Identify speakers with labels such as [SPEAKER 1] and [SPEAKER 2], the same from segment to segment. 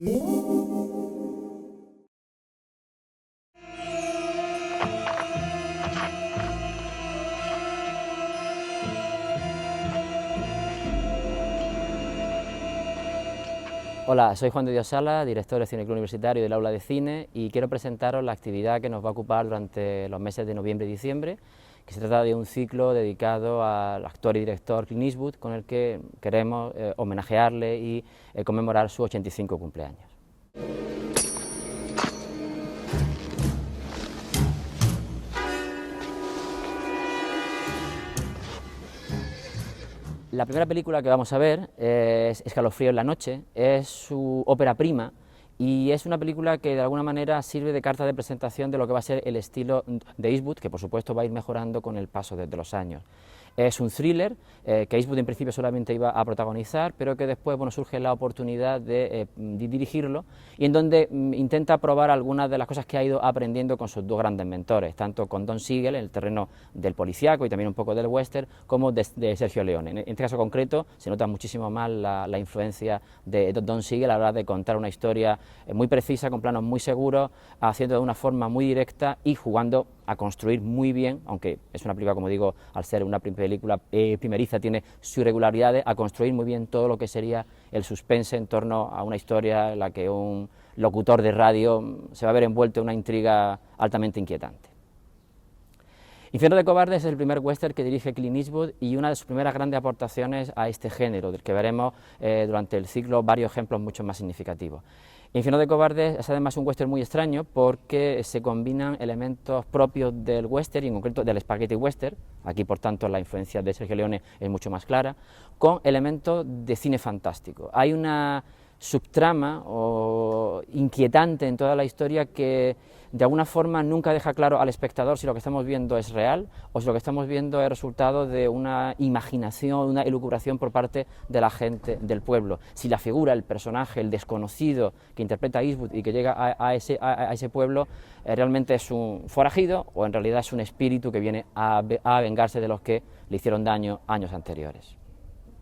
[SPEAKER 1] Hola, soy Juan de Dios Sala, director del Cineclub Universitario del Aula de Cine, y quiero presentaros la actividad que nos va a ocupar durante los meses de noviembre y diciembre, que se trata de un ciclo dedicado al actor y director Clint Eastwood, con el que queremos homenajearle y conmemorar su 85 cumpleaños. La primera película que vamos a ver es Escalofrío en la noche, es su ópera prima y es una película que de alguna manera sirve de carta de presentación de lo que va a ser el estilo de Eastwood, que por supuesto va a ir mejorando con el paso de los años. Es un thriller que Eastwood en principio solamente iba a protagonizar, pero que después surge la oportunidad de dirigirlo, y en donde intenta probar algunas de las cosas que ha ido aprendiendo con sus dos grandes mentores, tanto con Don Siegel en el terreno del policíaco y también un poco del western, como de Sergio Leone. En este caso concreto se nota muchísimo más la influencia de Don Siegel a la hora de contar una historia muy precisa, con planos muy seguros, haciendo de una forma muy directa y jugando a construir muy bien, aunque es una película, como digo, al ser una película primeriza, tiene sus irregularidades, a construir muy bien todo lo que sería el suspense en torno a una historia en la que un locutor de radio se va a ver envuelto en una intriga altamente inquietante. Infierno de cobardes es el primer western que dirige Clint Eastwood y una de sus primeras grandes aportaciones a este género, del que veremos durante el ciclo varios ejemplos mucho más significativos. Infierno de cobardes es además un western muy extraño porque se combinan elementos propios del western, y en concreto del spaghetti western, aquí por tanto la influencia de Sergio Leone es mucho más clara, con elementos de cine fantástico. Hay una subtrama o inquietante en toda la historia que de alguna forma nunca deja claro al espectador si lo que estamos viendo es real o si lo que estamos viendo es resultado de una imaginación, una elucubración por parte de la gente del pueblo. Si la figura, el personaje, el desconocido que interpreta Eastwood y que llega a ese pueblo realmente es un forajido o en realidad es un espíritu que viene a vengarse de los que le hicieron daño años anteriores.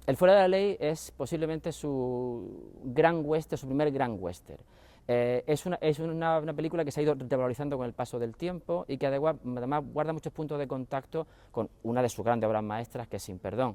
[SPEAKER 1] El Fuera de la Ley es posiblemente su gran western, su primer gran western. Es una película que se ha ido revalorizando con el paso del tiempo y que además guarda muchos puntos de contacto con una de sus grandes obras maestras, que es Sin Perdón.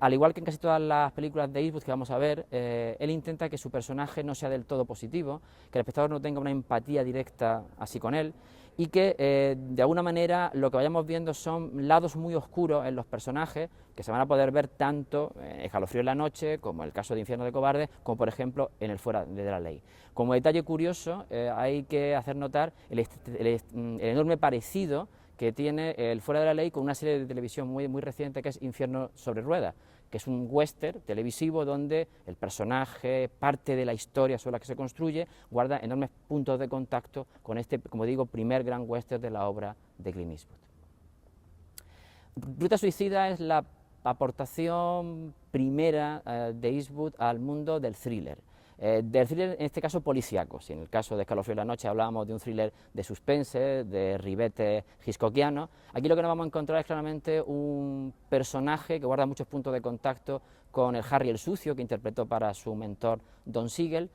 [SPEAKER 1] Al igual que en casi todas las películas de Eastwood que vamos a ver, él intenta que su personaje no sea del todo positivo, que el espectador no tenga una empatía directa así con él, y que de alguna manera lo que vayamos viendo son lados muy oscuros en los personajes que se van a poder ver tanto en Escalofrío en la noche, como en el caso de Infierno de cobardes, como por ejemplo en el Fuera de la Ley. Como detalle curioso, hay que hacer notar el enorme parecido que tiene el Fuera de la Ley con una serie de televisión muy reciente que es Infierno sobre ruedas, que es un western televisivo donde el personaje, parte de la historia sobre la que se construye, guarda enormes puntos de contacto con este, como digo, primer gran western de la obra de Clint Eastwood. Ruta Suicida es la aportación primera de Eastwood al mundo del thriller en este caso policíaco. Si en el caso de Escalofrío en la noche hablábamos de un thriller de suspense, de ribete hitchcockiano, aquí lo que nos vamos a encontrar es claramente un personaje que guarda muchos puntos de contacto con el Harry el Sucio, que interpretó para su mentor Don Siegel,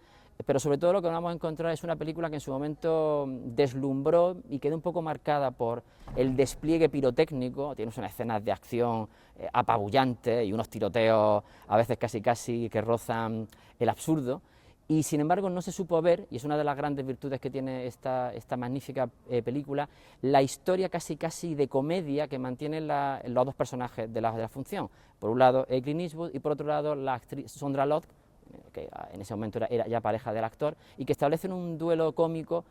[SPEAKER 1] pero sobre todo lo que nos vamos a encontrar es una película que en su momento deslumbró y quedó un poco marcada por el despliegue pirotécnico. Tienes unas escenas de acción apabullantes y unos tiroteos a veces casi que rozan el absurdo, y sin embargo no se supo ver, y es una de las grandes virtudes que tiene esta magnífica película, la historia casi de comedia que mantienen los dos personajes de la función. Por un lado Clint Eastwood y por otro lado la actriz Sondra Lott, que en ese momento era ya pareja del actor, y que establecen un duelo cómico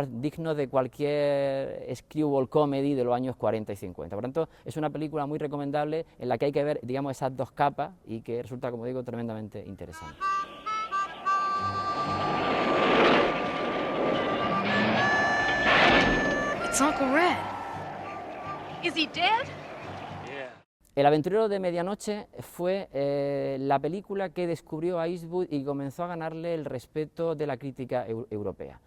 [SPEAKER 1] digno de cualquier screwball comedy de los años 40 y 50. Por tanto, es una película muy recomendable en la que hay que ver, digamos, esas dos capas y que resulta, como digo, tremendamente interesante.
[SPEAKER 2] It's Uncle Red. Is he dead?
[SPEAKER 1] El aventurero de medianoche fue la película que descubrió a Eastwood y comenzó a ganarle el respeto de la crítica europea.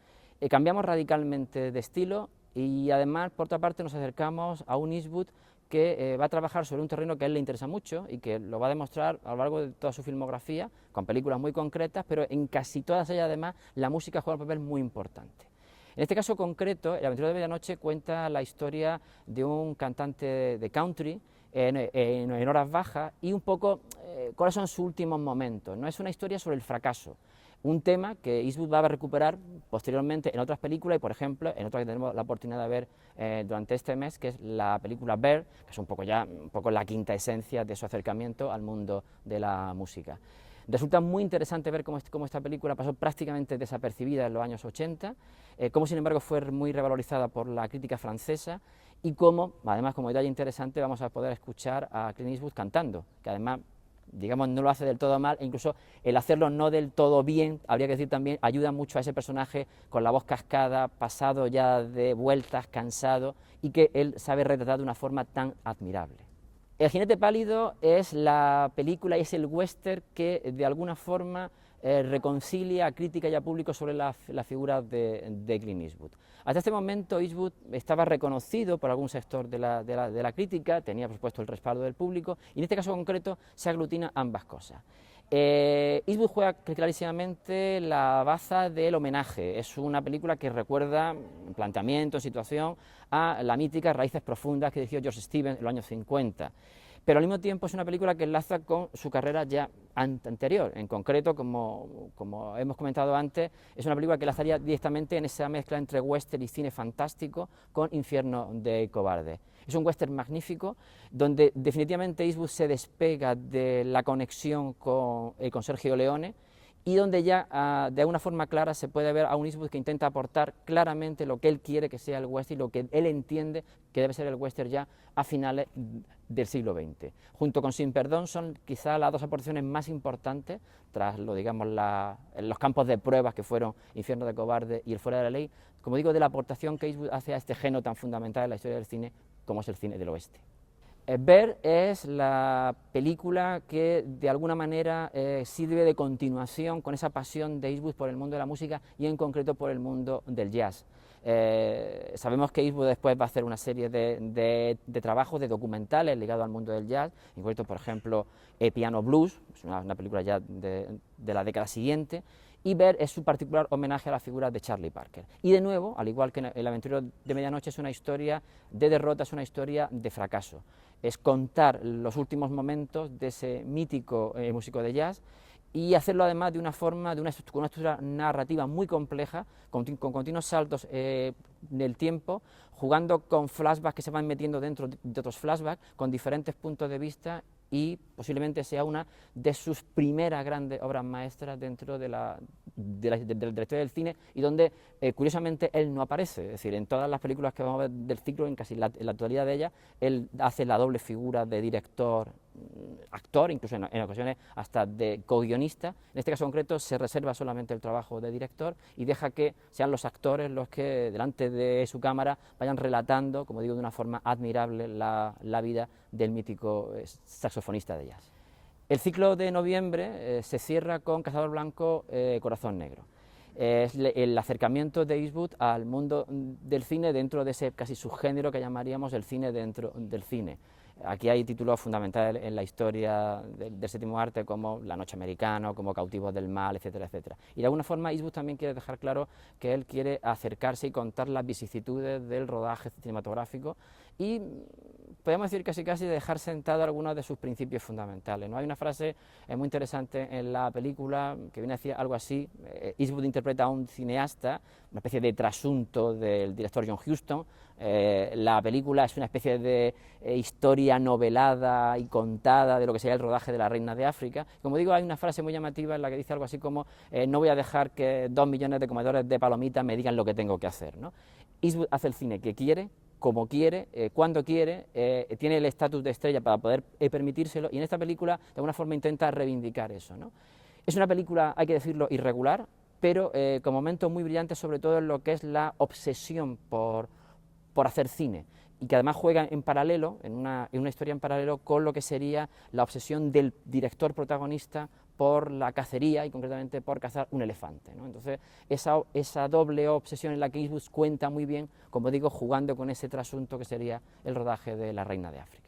[SPEAKER 1] Cambiamos radicalmente de estilo y además, por otra parte, nos acercamos a un Eastwood que va a trabajar sobre un terreno que a él le interesa mucho y que lo va a demostrar a lo largo de toda su filmografía, con películas muy concretas, pero en casi todas ellas además la música juega un papel muy importante. En este caso concreto, El aventurero de medianoche cuenta la historia de un cantante de country en horas bajas y un poco cuáles son sus últimos momentos. No es una historia sobre el fracaso, un tema que Eastwood va a recuperar posteriormente en otras películas y, por ejemplo, en otra que tenemos la oportunidad de ver durante este mes, que es la película Bear, que es un poco la quinta esencia de su acercamiento al mundo de la música. Resulta muy interesante ver cómo esta película pasó prácticamente desapercibida en los años 80, cómo sin embargo fue muy revalorizada por la crítica francesa y cómo, además como detalle interesante, vamos a poder escuchar a Clint Eastwood cantando, que además, digamos, no lo hace del todo mal, e incluso el hacerlo no del todo bien, habría que decir también, ayuda mucho a ese personaje con la voz cascada, pasado ya de vueltas, cansado, y que él sabe retratar de una forma tan admirable. El jinete pálido es la película y es el western que de alguna forma reconcilia a crítica y a público sobre la figura de Clint Eastwood. Hasta este momento Eastwood estaba reconocido por algún sector de la crítica, tenía por supuesto el respaldo del público y en este caso concreto se aglutina ambas cosas. Eastwood juega clarísimamente la baza del homenaje, es una película que recuerda planteamiento, situación a la mítica Raíces Profundas que dirigió George Stevens en los años 50. Pero al mismo tiempo es una película que enlaza con su carrera ya anterior. En concreto, como hemos comentado antes, es una película que enlazaría directamente en esa mezcla entre western y cine fantástico con Infierno de cobardes. Es un western magnífico, donde definitivamente Eastwood se despega de la conexión con Sergio Leone, y donde ya de alguna forma clara se puede ver a un Eastwood que intenta aportar claramente lo que él quiere que sea el western y lo que él entiende que debe ser el western ya a finales del siglo XX. Junto con Sin Perdón son quizá las dos aportaciones más importantes, tras los campos de pruebas que fueron Infierno de cobardes y El fuera de la ley, como digo, de la aportación que Eastwood hace a este género tan fundamental en la historia del cine como es el cine del oeste. Bear es la película que de alguna manera sirve de continuación con esa pasión de Eastwood por el mundo de la música y en concreto por el mundo del jazz. Sabemos que Eastwood después va a hacer una serie de trabajos, de documentales ligados al mundo del jazz, en concreto por ejemplo Piano Blues, es una película ya de la década siguiente, y Bear es su particular homenaje a la figura de Charlie Parker. Y de nuevo, al igual que en El aventurero de medianoche, es una historia de derrota, es una historia de fracaso. Es contar los últimos momentos de ese mítico músico de jazz y hacerlo además de una forma, con una estructura narrativa muy compleja, con continuos saltos del tiempo, jugando con flashbacks que se van metiendo dentro de otros flashbacks, con diferentes puntos de vista, y posiblemente sea una de sus primeras grandes obras maestras dentro de la historia del cine, y donde curiosamente él no aparece, es decir, en todas las películas que vamos a ver del ciclo, en casi la totalidad de ellas, él hace la doble figura de director, actor, incluso en ocasiones hasta de co-guionista. En este caso concreto se reserva solamente el trabajo de director y deja que sean los actores los que delante de su cámara vayan relatando, como digo, de una forma admirable la vida del mítico saxofonista de jazz. El ciclo de noviembre se cierra con Cazador Blanco, Corazón Negro. Es el acercamiento de Eastwood al mundo del cine dentro de ese casi subgénero que llamaríamos el cine dentro del cine. Aquí hay títulos fundamentales en la historia del séptimo arte como La noche americana, como Cautivos del mal, etcétera, etcétera. Y de alguna forma Eastwood también quiere dejar claro que él quiere acercarse y contar las vicisitudes del rodaje cinematográfico y podemos decir casi dejar sentado algunos de sus principios fundamentales, ¿no? Hay una frase muy interesante en la película que viene a decir algo así: Eastwood interpreta a un cineasta, una especie de trasunto del director John Huston. La película es una especie de historia novelada y contada de lo que sería el rodaje de La reina de África. Como digo, hay una frase muy llamativa en la que dice algo así como no voy a dejar que 2 millones de comedores de palomitas me digan lo que tengo que hacer, ¿no? Eastwood hace el cine que quiere, como quiere, cuando quiere, tiene el estatus de estrella para poder permitírselo, y en esta película de alguna forma intenta reivindicar eso, ¿no? Es una película, hay que decirlo, irregular, pero con momentos muy brillantes, sobre todo en lo que es la obsesión por hacer cine, y que además juega en paralelo, en una historia en paralelo con lo que sería la obsesión del director protagonista por la cacería y concretamente por cazar un elefante, ¿no? Entonces esa doble obsesión en la que Eastwood cuenta muy bien, como digo, jugando con ese trasunto que sería el rodaje de La Reina de África.